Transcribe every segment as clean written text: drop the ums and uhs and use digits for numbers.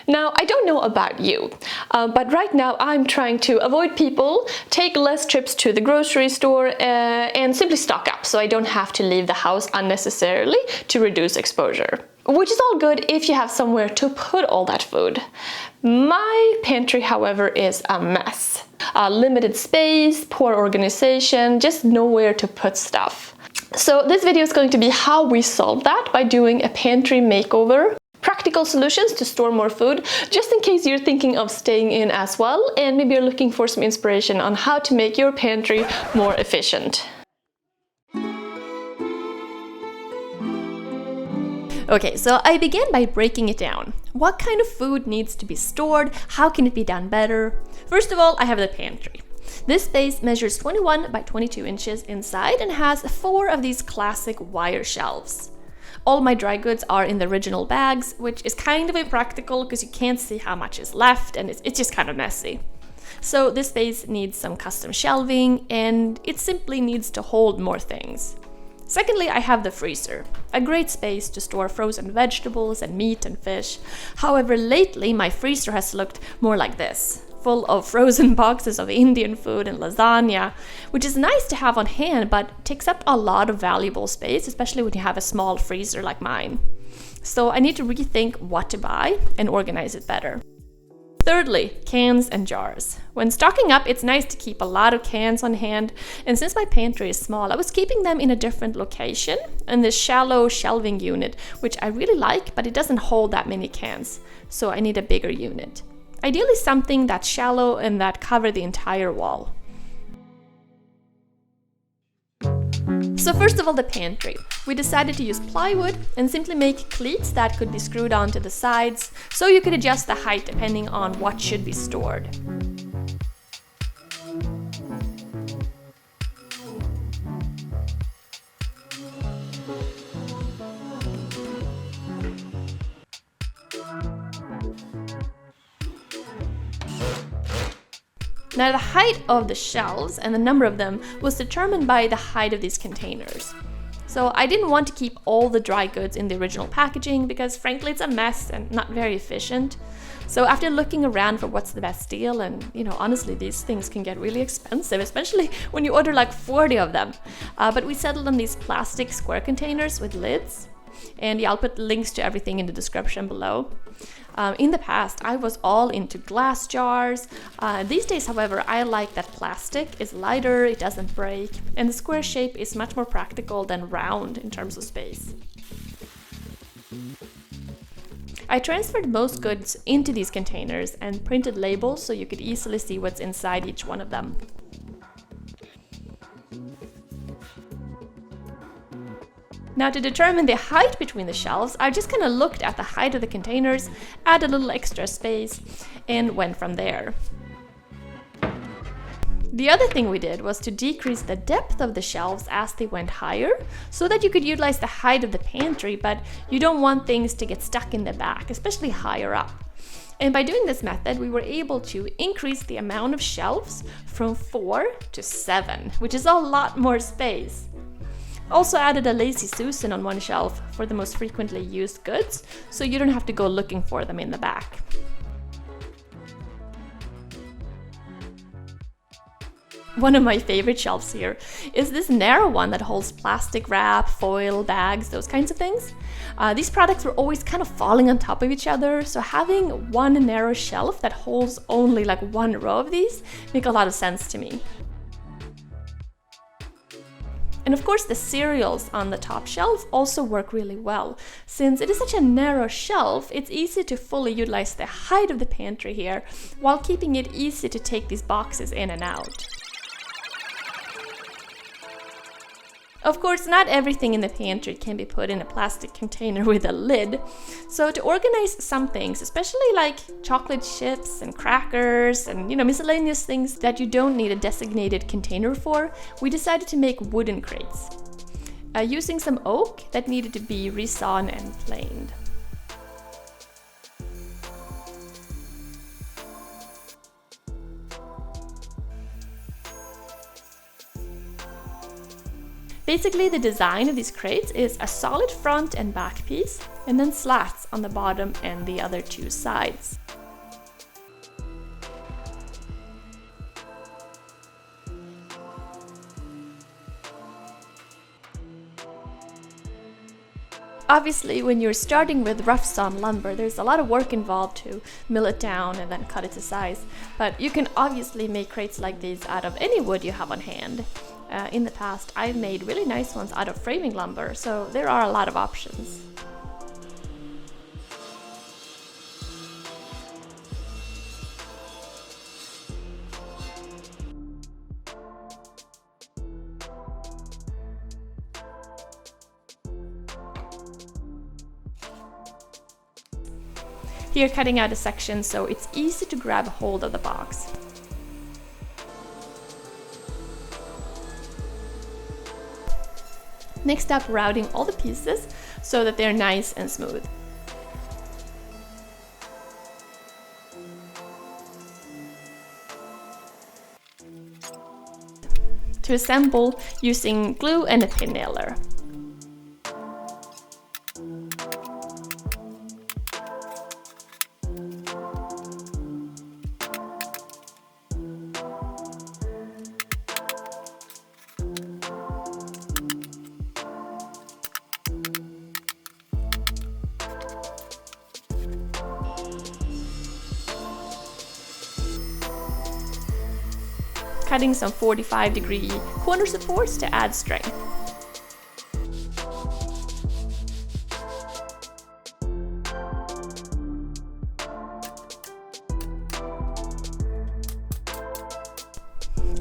Now, I don't know about you, but right now I'm trying to avoid people, take less trips to the grocery store, and simply stock up so I don't have to leave the house unnecessarily to reduce exposure. Which is all good if you have somewhere to put all that food. My pantry, however, is a mess. Limited space, poor organization, just nowhere to put stuff. So this video is going to be how we solve that by doing a pantry makeover. Practical solutions to store more food, just in case you're thinking of staying in as well, and maybe you're looking for some inspiration on how to make your pantry more efficient. Okay, so I began by breaking it down. What kind of food needs to be stored? How can it be done better? First of all, I have the pantry. This space measures 21 by 22 inches inside and has 4 of these classic wire shelves. All my dry goods are in the original bags, which is kind of impractical because you can't see how much is left and it's just kind of messy. So this space needs some custom shelving and it simply needs to hold more things. Secondly, I have the freezer, a great space to store frozen vegetables and meat and fish. However, lately my freezer has looked more like this, full of frozen boxes of Indian food and lasagna, which is nice to have on hand, but takes up a lot of valuable space, especially when you have a small freezer like mine. So I need to rethink what to buy and organize it better. Thirdly, cans and jars. When stocking up, it's nice to keep a lot of cans on hand, and since my pantry is small, I was keeping them in a different location, in this shallow shelving unit, which I really like, but it doesn't hold that many cans, so I need a bigger unit. Ideally something that's shallow and that cover the entire wall. So first of all, the pantry. We decided to use plywood and simply make cleats that could be screwed onto the sides, so you could adjust the height depending on what should be stored. Now the height of the shelves and the number of them was determined by the height of these containers. So I didn't want to keep all the dry goods in the original packaging because frankly it's a mess and not very efficient. So after looking around for what's the best deal, and honestly these things can get really expensive, especially when you order like 40 of them. But we settled on these plastic square containers with lids. And yeah, I'll put links to everything in the description below. In the past, I was all into glass jars. These days, however, I like that plastic is lighter, it doesn't break, and the square shape is much more practical than round in terms of space. I transferred most goods into these containers and printed labels so you could easily see what's inside each one of them. Now to determine the height between the shelves, I just kind of looked at the height of the containers, added a little extra space, and went from there. The other thing we did was to decrease the depth of the shelves as they went higher, so that you could utilize the height of the pantry, but you don't want things to get stuck in the back, especially higher up. And by doing this method, we were able to increase the amount of shelves from 4 to 7, which is a lot more space. Also added a Lazy Susan on one shelf for the most frequently used goods, so you don't have to go looking for them in the back. One of my favorite shelves here is this narrow one that holds plastic wrap, foil, bags, those kinds of things. These products were always kind of falling on top of each other, so having one narrow shelf that holds only like one row of these make a lot of sense to me. And of course the cereals on the top shelf also work really well. Since it is such a narrow shelf, it's easy to fully utilize the height of the pantry here, while keeping it easy to take these boxes in and out. Of course, not everything in the pantry can be put in a plastic container with a lid. So to organize some things, especially like chocolate chips and crackers and miscellaneous things that you don't need a designated container for, we decided to make wooden crates. Using some oak that needed to be resawn and planed. Basically, the design of these crates is a solid front and back piece, and then slats on the bottom and the other two sides. Obviously, when you're starting with rough sawn lumber, there's a lot of work involved to mill it down and then cut it to size. But you can obviously make crates like these out of any wood you have on hand. In the past, I've made really nice ones out of framing lumber, so there are a lot of options. Here, cutting out a section so it's easy to grab hold of the box. Next up, routing all the pieces so that they're nice and smooth. To assemble using glue and a pin nailer. Cutting some 45-degree corner supports to add strength.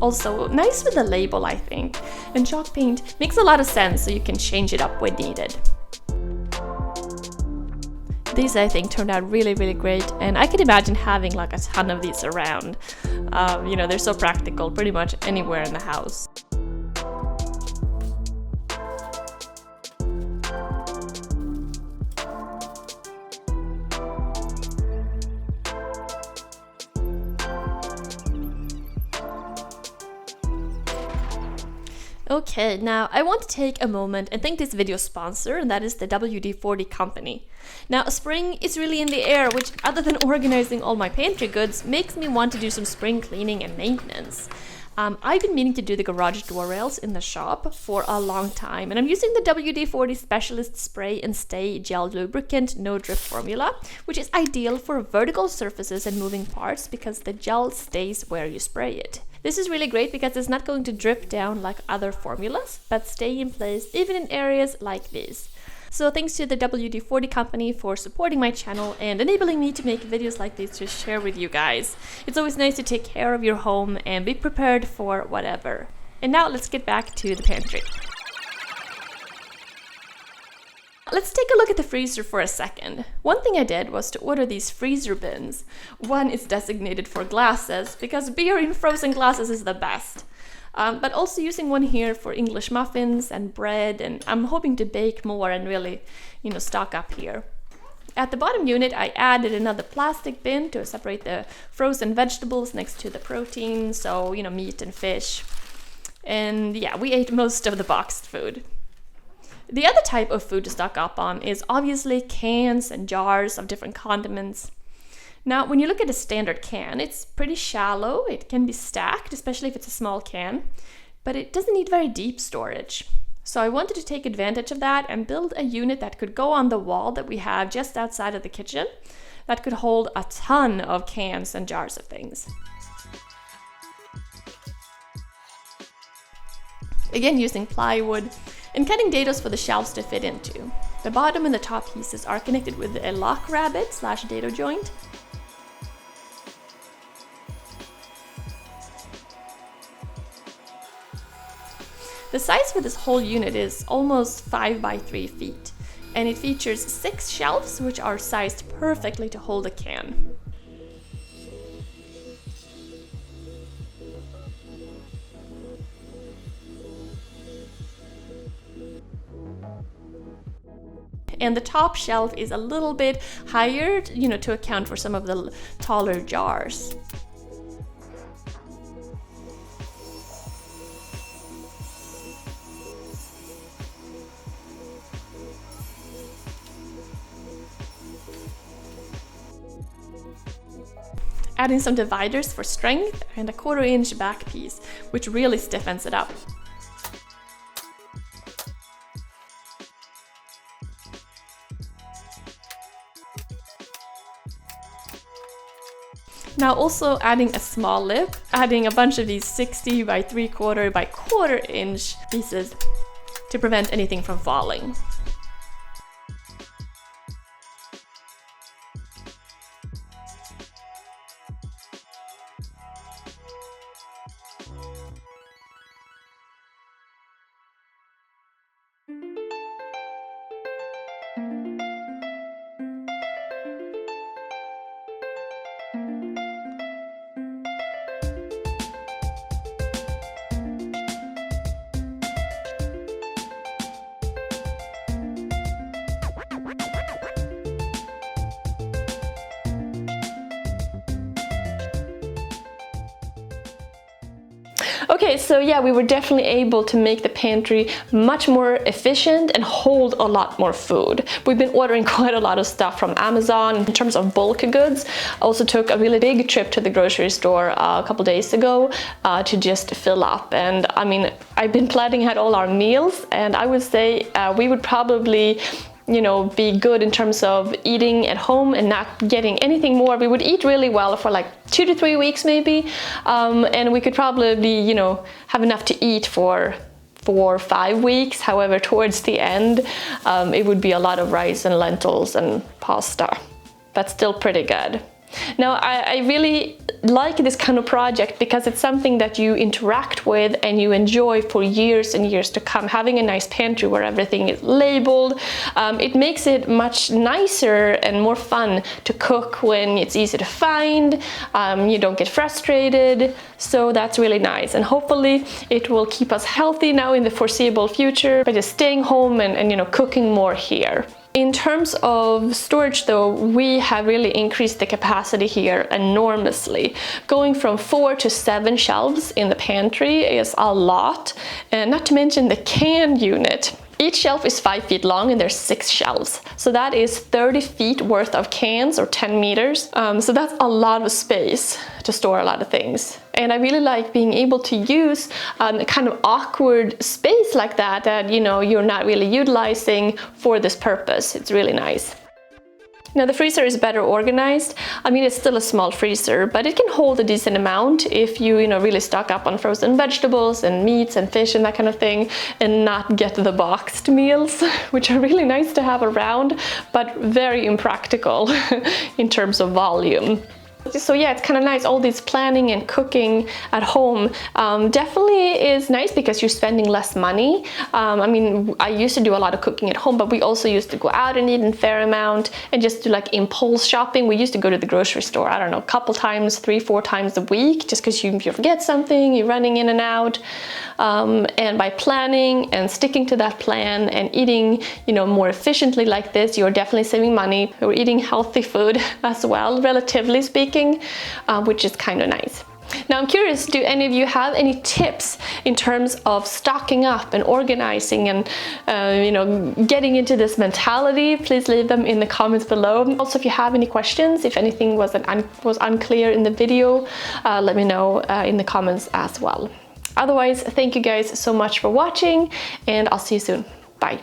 Also, nice with the label, I think, and chalk paint makes a lot of sense so you can change it up when needed. These, I think, turned out really, really great, and I could imagine having like a ton of these around. They're so practical pretty much anywhere in the house. Okay, now I want to take a moment and thank this video's sponsor, and that is the WD-40 company. Now, spring is really in the air, which, other than organizing all my pantry goods, makes me want to do some spring cleaning and maintenance. I've been meaning to do the garage door rails in the shop for a long time, and I'm using the WD-40 Specialist Spray and Stay Gel Lubricant No Drip formula, which is ideal for vertical surfaces and moving parts because the gel stays where you spray it. This is really great because it's not going to drip down like other formulas, but stay in place even in areas like these. So thanks to the WD-40 company for supporting my channel and enabling me to make videos like these to share with you guys. It's always nice to take care of your home and be prepared for whatever. And now let's get back to the pantry. Let's take a look at the freezer for a second. One thing I did was to order these freezer bins. One is designated for glasses because beer in frozen glasses is the best. But also using one here for English muffins and bread, and I'm hoping to bake more and really, stock up here. At the bottom unit, I added another plastic bin to separate the frozen vegetables next to the protein, so, meat and fish. And yeah, we ate most of the boxed food. The other type of food to stock up on is obviously cans and jars of different condiments. Now, when you look at a standard can, it's pretty shallow. It can be stacked, especially if it's a small can, but it doesn't need very deep storage. So I wanted to take advantage of that and build a unit that could go on the wall that we have just outside of the kitchen that could hold a ton of cans and jars of things. Again, using plywood and cutting dados for the shelves to fit into. The bottom and the top pieces are connected with a lock rabbet / dado joint. The size for this whole unit is almost 5 by 3 feet, and it features 6 shelves which are sized perfectly to hold a can. And the top shelf is a little bit higher, to account for some of the taller jars. adding some dividers for strength and a 1/4 inch back piece, which really stiffens it up. Now also adding a small lip, adding a bunch of these 60 by 3/4 by 1/4 inch pieces to prevent anything from falling. Okay, so yeah, we were definitely able to make the pantry much more efficient and hold a lot more food. We've been ordering quite a lot of stuff from Amazon in terms of bulk goods. I also took a really big trip to the grocery store a couple days ago to just fill up. And I mean, I've been planning out all our meals, and I would say we would probably be good in terms of eating at home and not getting anything more. We would eat really well for like 2 to 3 weeks maybe, and we could probably, have enough to eat for 4 or 5 weeks. However, towards the end, it would be a lot of rice and lentils and pasta, but still pretty good. Now, I really like this kind of project because it's something that you interact with and you enjoy for years and years to come. Having a nice pantry where everything is labeled, it makes it much nicer and more fun to cook when it's easy to find. You don't get frustrated, so that's really nice. And hopefully it will keep us healthy now in the foreseeable future by just staying home and cooking more here. In terms of storage though, we have really increased the capacity here enormously. Going from 4 to 7 shelves in the pantry is a lot, and not to mention the can unit. Each shelf is 5 feet long and there's 6 shelves. So that is 30 feet worth of cans, or 10 meters. So that's a lot of space to store a lot of things. And I really like being able to use a kind of awkward space like that you're not really utilizing for this purpose. It's really nice. Now the freezer is better organized. I mean, it's still a small freezer, but it can hold a decent amount if you really stock up on frozen vegetables and meats and fish and that kind of thing, and not get the boxed meals, which are really nice to have around, but very impractical in terms of volume. So yeah, it's kind of nice, all this planning and cooking at home definitely is nice because you're spending less money. I mean, I used to do a lot of cooking at home, but we also used to go out and eat in fair amount and just do like impulse shopping. We used to go to the grocery store, I don't know, a couple times, 3-4 times a week, just because you forget something, you're running in and out. And by planning and sticking to that plan and eating, more efficiently like this, you're definitely saving money. You're eating healthy food as well, relatively speaking, which is kind of nice. Now I'm curious, do any of you have any tips in terms of stocking up and organizing and getting into this mentality? Please leave them in the comments below. Also, if you have any questions, if anything was unclear in the video, let me know in the comments as well. Otherwise, thank you guys so much for watching, and I'll see you soon. Bye.